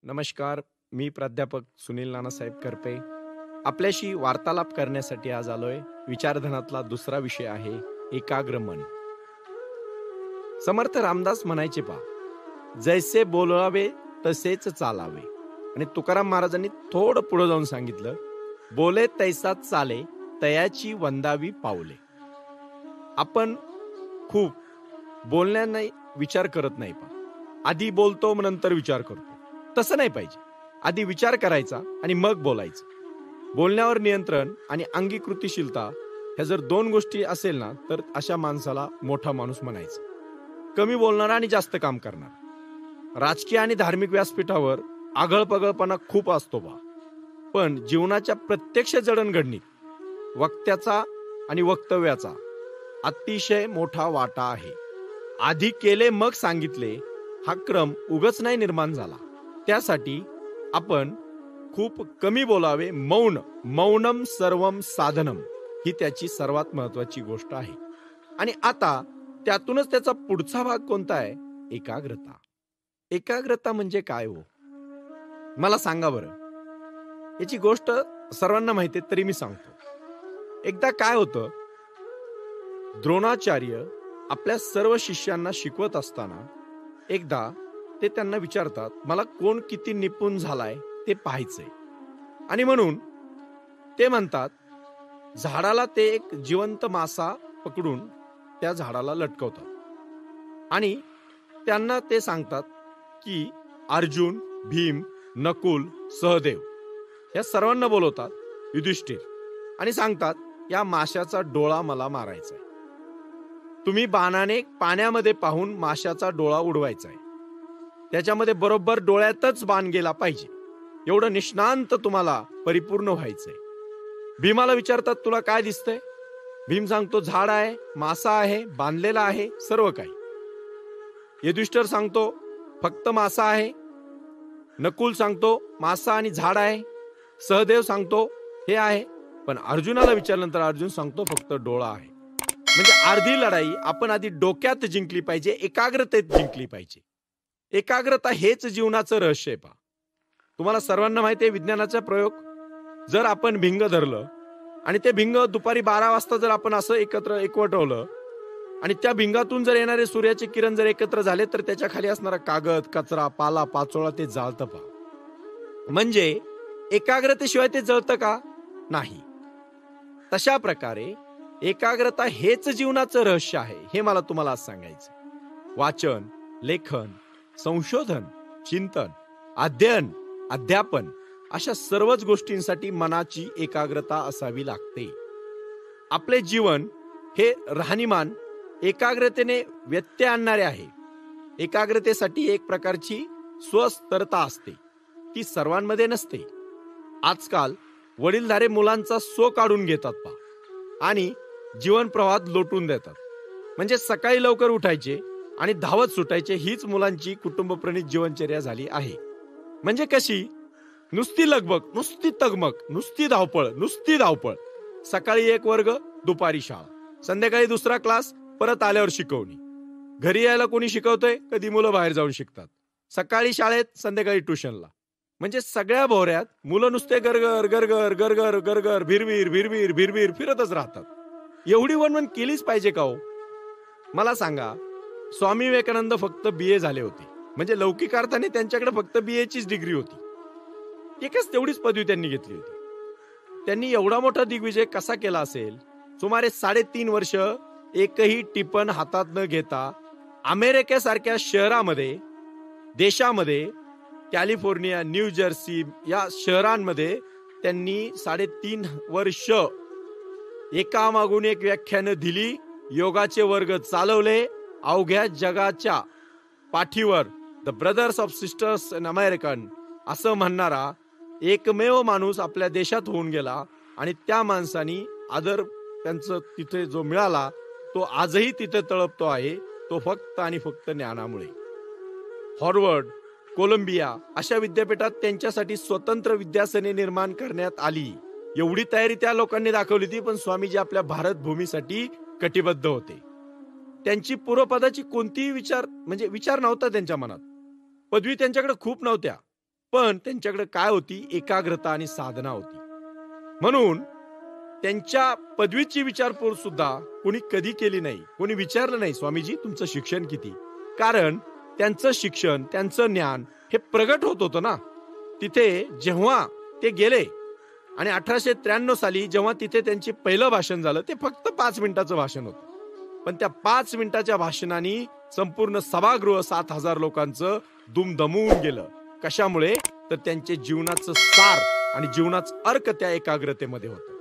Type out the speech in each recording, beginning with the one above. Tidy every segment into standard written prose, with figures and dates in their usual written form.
नमस्कार. मी प्राध्यापक सुनील नानासाहेब करपे आपल्याशी वार्तालाप करण्यासाठी आज आलोय. विचारधनातला दुसरा विषय आहे एकाग्र मन. समर्थ रामदास म्हणायचे पा, जैसे बोलावे तसेच चालावे. आणि तुकाराम महाराजांनी थोडं पुढे जाऊन सांगितलं, बोले तैसा चाले तयाची वंदावी पावले. आपण खूप बोलण्याने विचार करत नाही पा. आधी बोलतो मग नंतर विचार करतो. तसं नाही पाहिजे. आधी विचार करायचा आणि मग बोलायचं. बोलण्यावर नियंत्रण आणि अंगीकृतीशीलता ह्या जर दोन गोष्टी असेल ना, तर अशा माणसाला मोठा माणूस म्हणायचं. कमी बोलणारा आणि जास्त काम करणार. राजकीय आणि धार्मिक व्यासपीठावर आगळपगळपणा खूप असतो बा, पण जीवनाच्या प्रत्यक्ष जडणघडणीत वक्त्याचा आणि वक्तव्याचा अतिशय मोठा वाटा आहे. आधी केले मग सांगितले हा क्रम उगाच नाही निर्माण झाला. त्यासाठी आपण खूप कमी बोलावे. मौनम सर्वम साधनम ही त्याची सर्वात महत्वाची गोष्ट आहे. आणि आता त्यातूनच त्याचा पुढचा भाग कोणता आहे? एकाग्रता. एकाग्रता म्हणजे काय हो? मला सांगा बरं. याची गोष्ट सर्वांना माहिती आहे तरी मी सांगतो. एकदा काय होतं, द्रोणाचार्य आपल्या सर्व शिष्यांना शिकवत असताना एकदा ते त्यांना विचारतात, मला कोण किती निपुण झालाय ते पाहायचंय. आणि म्हणून ते म्हणतात, झाडाला ते एक जिवंत मासा पकडून त्या झाडाला लटकवतात आणि त्यांना ते सांगतात की अर्जुन, भीम, नकुल, सहदेव या सर्वांना बोलवतात, युधिष्ठिर, आणि सांगतात, या माशाचा डोळा मला मारायचा आहे. तुम्ही बाणाने पाण्यामध्ये पाहून माशाचा डोळा उडवायचा आहे. त्याच्यामध्ये बरोबर डोळ्यातच बाण गेला पाहिजे. एवढं निष्णांत तुम्हाला परिपूर्ण व्हायचंय. भीमाला विचारतात, तुला काय दिसतंय? भीम सांगतो, झाड आहे, मासा आहे, बांधलेला आहे, सर्व काही. युधिष्ठिर सांगतो, फक्त मासा आहे. नकुल सांगतो, मासा आणि झाड आहे. सहदेव सांगतो, हे आहे. पण अर्जुनाला विचारल्यानंतर अर्जुन सांगतो, फक्त डोळा आहे. म्हणजे अर्धी लढाई आपण आधी डोक्यात जिंकली पाहिजे, एकाग्रतेत जिंकली पाहिजे. एकाग्रता हेच जीवनाचं रहस्य आहे पा. तुम्हाला सर्वांना माहिती आहे, विज्ञानाचा प्रयोग, जर आपण भिंग धरलं आणि ते भिंग दुपारी 12 वाजता जर आपण असं एकवटवलं आणि त्या भिंगातून जर येणारे सूर्याचे किरण जर एकत्र झाले तर त्याच्या खाली असणारा कागद, कचरा, पाला, पाचोळा ते जाळतं पा. म्हणजे एकाग्रतेशिवाय ते जळतं का? नाही. तशा प्रकारे एकाग्रता हेच जीवनाचं रहस्य आहे, हे मला तुम्हाला आज सांगायचं. वाचन, लेखन, संशोधन, चिंतन, अध्ययन, अध्यापन अशा सर्वच गोष्टींसाठी मनाची एकाग्रता असावी लागते. आपले जीवन हे राहणीमान एकाग्रतेने व्यत्यय आणणारे आहे. एकाग्रतेसाठी एक प्रकारची स्वस्थरता असते, ती सर्वांमध्ये नसते. आजकाल वडीलधारे मुलांचा सो काढून घेतात पा आणि जीवन प्रवाहात लोटून देतात. म्हणजे सकाळी लवकर उठायचे आणि धावत सुटायचे, हीच मुलांची कुटुंबप्रणित जीवनचर्या झाली आहे. म्हणजे कशी? नुसती लगबग, नुसती तगमग, नुसती धावपळ. सकाळी एक वर्ग, दुपारी शाळा, संध्याकाळी दुसरा क्लास, परत आल्यावर शिकवणी. घरी यायला कोणी शिकवतोय? कधी मुलं बाहेर जाऊन शिकतात. सकाळी शाळेत, संध्याकाळी ट्युशनला. म्हणजे सगळ्या भोवऱ्यात मुलं नुसते गरगर गरगर गरगर गरगर भिरवीर भिरवीर भिरवीर फिरतच राहतात. एवढी वणवण केलीच पाहिजे का हो? मला सांगा, स्वामी विवेकानंद फक्त BA झाले होते. म्हणजे लौकिक अर्थाने त्यांच्याकडे फक्त BA चीच डिग्री होती. एकच तेवढीच पदवी त्यांनी घेतली होती. त्यांनी एवढा मोठा दिग्विजय कसा केला असेल? सुमारे 3.5 वर्ष एकही टिपण हातात न घेता अमेरिकेसारख्या शहरामध्ये, देशामध्ये, कॅलिफोर्निया, न्यू जर्सी या शहरांमध्ये त्यांनी 3.5 वर्ष एकामागून एक व्याख्यानं दिली, योगाचे वर्ग चालवले. अवघ्या जगाच्या पाठीवर the brothers of sisters in American असं म्हणणारा एकमेव माणूस आपल्या देशात होऊन गेला. आणि त्या माणसानी आदर त्यांचं तिथे जो मिळाला तो आजही तिथे तळपतो आहे. तो फक्त आणि फक्त ज्ञानामुळे. हार्वर्ड, कोलंबिया अशा विद्यापीठात त्यांच्यासाठी स्वतंत्र विद्यासने निर्माण करण्यात आली. एवढी तयारी त्या लोकांनी दाखवली होती. पण स्वामीजी आपल्या भारत भूमीसाठी कटिबद्ध होते. त्यांची पूर्वपदाची कोणतीही विचार नव्हता त्यांच्या मनात. पदवी त्यांच्याकडे खूप नव्हत्या, पण त्यांच्याकडे काय होती? एकाग्रता आणि साधना होती. म्हणून त्यांच्या पदवीची विचारपूस सुद्धा कोणी कधी केली नाही. कोणी विचारलं नाही, स्वामीजी तुमचं शिक्षण किती? कारण त्यांचं शिक्षण, त्यांचं ज्ञान हे प्रगट होत होतं ना. तिथे जेव्हा ते गेले आणि 1893 साली जेव्हा तिथे त्यांचे पहिलं भाषण झालं, ते फक्त 5 मिनिटाचं भाषण होतं. पण त्या 5 मिनिटाच्या भाषणाने संपूर्ण सभागृह 7,000 लोकांचं दुमदमून गेलं. कशामुळे? तर त्यांचे जीवनाचं सार आणि जीवनाचं अर्क त्या एकाग्रतेमध्ये होतं.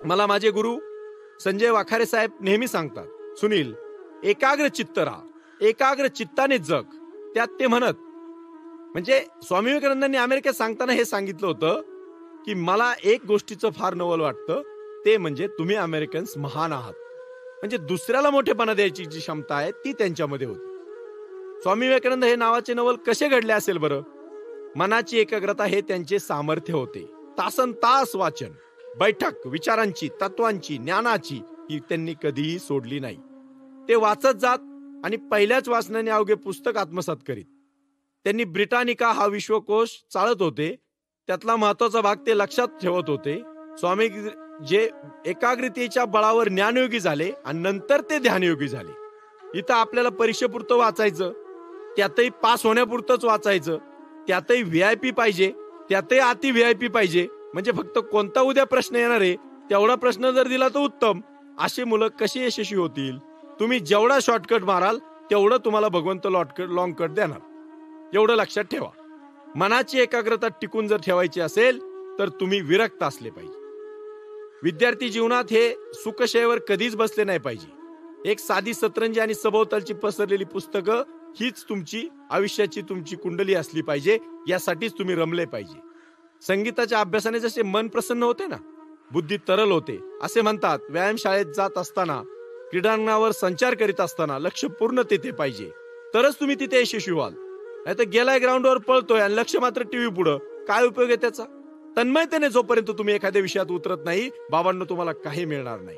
मला माझे गुरु संजय वाखारे साहेब नेहमी सांगतात, सुनील, एकाग्र चित्त राहा, एकाग्र चित्ताने जग. त्यात ते म्हणत, म्हणजे स्वामी विवेकानंदांनी अमेरिकेत सांगताना हे सांगितलं होतं की मला एक गोष्टीचं फार नवल वाटतं, ते म्हणजे तुम्ही अमेरिकन्स महान आहात. म्हणजे दुसऱ्याला मोठेपणा द्यायची जी क्षमता आहे ती त्यांच्यामध्ये होती. स्वामी विवेकानंद हे नावाचे नवल कसे घडले असेल बरं? मनाची एकाग्रता हे त्यांचे सामर्थ्य होते. तासन तास वाचन, बैठक, विचारांची, तत्वांची, ज्ञानाची ही त्यांनी कधीही सोडली नाही. ते वाचत जात आणि पहिल्याच वाचनाने अवघे पुस्तक आत्मसात करीत. त्यांनी ब्रिटानिका हा विश्वकोश चालत होते, त्यातला महत्वाचा भाग ते लक्षात ठेवत होते. स्वामी जे एकाग्रतेच्या बळावर ज्ञानयोगी झाले आणि नंतर ते ध्यानयोगी झाले. इथं आपल्याला परीक्षेपुरतं वाचायचं, त्यातही पास होण्यापुरतंच वाचायचं, त्यातही व्हीआयपी पाहिजे, त्यातही अति व्हीआयपी पाहिजे. म्हणजे फक्त कोणता उद्या प्रश्न येणार आहे तेवढा प्रश्न जर दिला तर उत्तम. अशी मुलं कशी यशस्वी होतील? तुम्ही जेवढा शॉर्टकट माराल तेवढं तुम्हाला भगवंत लॉंग कट देणार. एवढं लक्षात ठेवा. मनाची एकाग्रता टिकून जर ठेवायची असेल तर तुम्ही विरक्त असले पाहिजे. विद्यार्थी जीवनात हे सुखशयेवर कधीच बसले नाही पाहिजे. एक साधी सतरंजी आणि सभोवतालची पसरलेली पुस्तकं हीच तुमची आयुष्याची तुमची कुंडली असली पाहिजे. यासाठीच तुम्ही रमले पाहिजे. संगीताच्या अभ्यासाने जसे मन प्रसन्न होते ना, बुद्धी तरल होते. असे म्हणतात, व्यायामशाळेत जात असताना, क्रीडांगणावर संचार करीत असताना लक्ष पूर्ण तेथे पाहिजे, तरच तुम्ही तिथे यशस्वी व्हाल. नाही तर गेलाय ग्राउंडवर पळतोय आणि लक्ष मात्र टीव्ही पुढं, काय उपयोग आहे त्याचा? तन्मयतेने जोपर्यंत तुम्ही एखाद्या विषयात उतरत नाही, बाबांनो, तुम्हाला काही मिळणार नाही.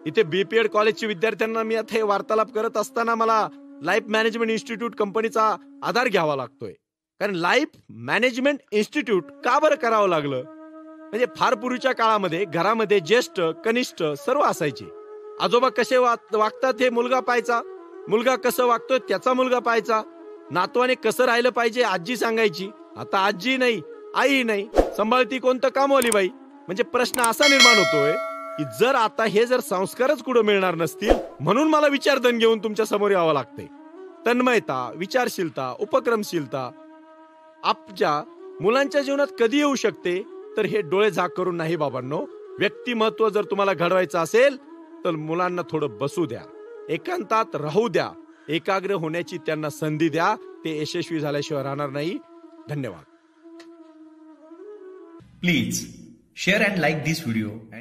इथे बीपीएड कॉलेजच्या विद्यार्थ्यांना मी आता हे वार्तालाप करत असताना मला लाईफ मॅनेजमेंट इन्स्टिट्यूट कंपनीचा आधार घ्यावा लागतोय. कारण लाईफ मॅनेजमेंट इन्स्टिट्यूट का बरं करावं लागलं? म्हणजे फार पूर्वीच्या काळामध्ये घरामध्ये ज्येष्ठ कनिष्ठ सर्व असायचे. आजोबा कसे वागतात हे मुलगा पाहायचा, मुलगा कसं वागतोय त्याचा मुलगा पाहायचा, नातवाने कसं राहिलं पाहिजे आजी सांगायची. आता आजी नाही, आई नाही, सांभाळती कोणतं कामवाली बाई. म्हणजे प्रश्न असा निर्माण होतोय की जर आता हे जर संस्कारच कुठं मिळणार नसतील, म्हणून मला विचारधन घेऊन तुमच्या समोर यावं लागतंय. तन्मयता, विचारशीलता, उपक्रमशीलता आपल्या मुलांच्या जीवनात कधी येऊ शकते? तर हे डोळे झाक करून नाही बाबांनो. व्यक्तिमत्व जर तुम्हाला घडवायचं असेल तर मुलांना थोडं बसू द्या, एकांतात राहू द्या, एकाग्र होण्याची त्यांना संधी द्या. ते यशस्वी झाल्याशिवाय राहणार नाही. धन्यवाद. Please share and like this video and